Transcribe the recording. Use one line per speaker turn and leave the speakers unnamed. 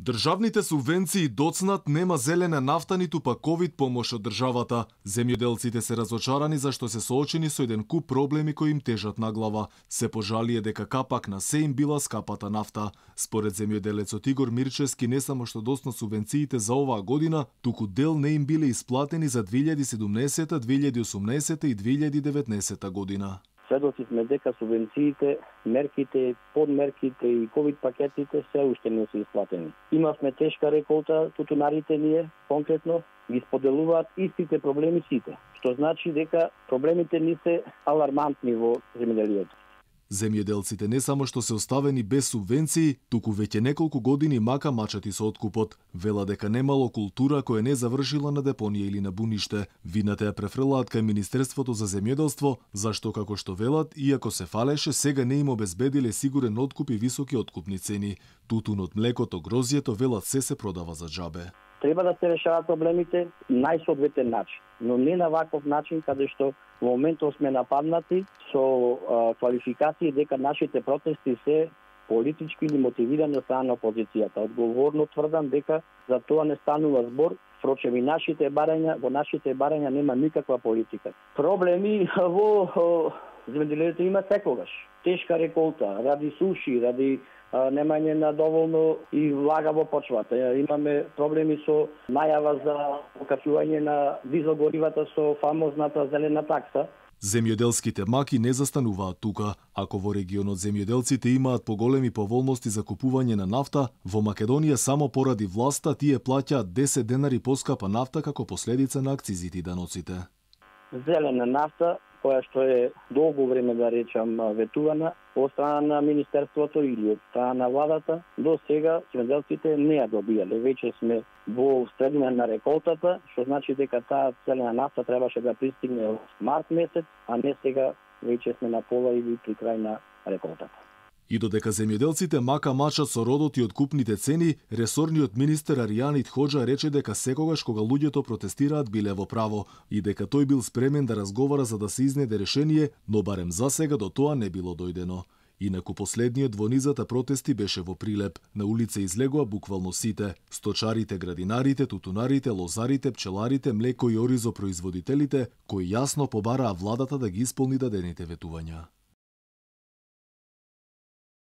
Државните субвенции доцнат нема зелена нафта ниту па ковид помош од државата. Земјоделците се разочарани зашто се соочени со еден куп проблеми кои им тежат на глава. Се пожалие дека капак на се им била скапата нафта. Според земјоделецот Игор Мирчевски, не само што доцна субвенциите за оваа година, туку дел не им биле исплатени за 2017, 2018 и 2019 година.
Сведоци сме дека субвенциите, мерките, подмерките и ковид пакетите се уште не се исплатени. Имавме тешка реколта, тутунарите ние конкретно ги споделуваат истите проблеми сите, што значи дека проблемите не се алармантни во земјоделието.
Земјоделците не само што се оставени без субвенции, туку веќе неколку години мака мачати со откупот. Вела дека немало култура која не завршила на депонија или на буниште. Вината ја префрлаат кај Министерството за земјоделство, зашто како што велат, иако се фалеше, сега не им обезбедиле сигурен откуп и високи откупни цени. Тутунот, млекото, грозјето, велат, се продава за џабе.
Треба да се решаваат проблемите најсоодветен начин, но не на ваков начин каде што во моментот сме нападнати со квалификации дека нашите протести се политички или мотивирани од страна на опозицијата. Одговорно тврдам дека за тоа не станува збор, впрочем и во нашите барања нема никаква политика. Проблеми во земјоделието има секогаш. Тешка реколта, ради суши, ради немање на доволно и влага во почвата. Имаме проблеми со најава за покачување на дизел горивата со фамозната зелена такса.
Земјоделските маки не застануваат тука. Ако во регионот земјоделците имаат поголеми поволности за купување на нафта, во Македонија само поради власта тие плаќаат 10 денари поскапа нафта како последица на акцизите и даноците.
Зелена нафта, која што е долго време, да речам, ветувана од страна на Министерството или од страна на владата, до сега земјоделците не ја добиале. Веќе сме во средина на реколтата, што значи дека таа зелена нафта требаше да пристигне од март месец, а не сега веќе сме на пола или при крај на реколтата.
И додека земјоделците мака мачат со родот и откупните цени, ресорниот министер Аријанит Хоџа рече дека секогаш кога луѓето протестираат биле во право и дека тој бил спремен да разговара за да се изнеде решение, но барем за сега до тоа не било дојдено. Инаку последниот во низата протести беше во Прилеп. На улица излегоа буквално сите: сточарите, градинарите, тутунарите, лозарите, пчеларите, млеко и оризопроизводителите, кои јасно побараа владата да ги исполни дадените ветувања.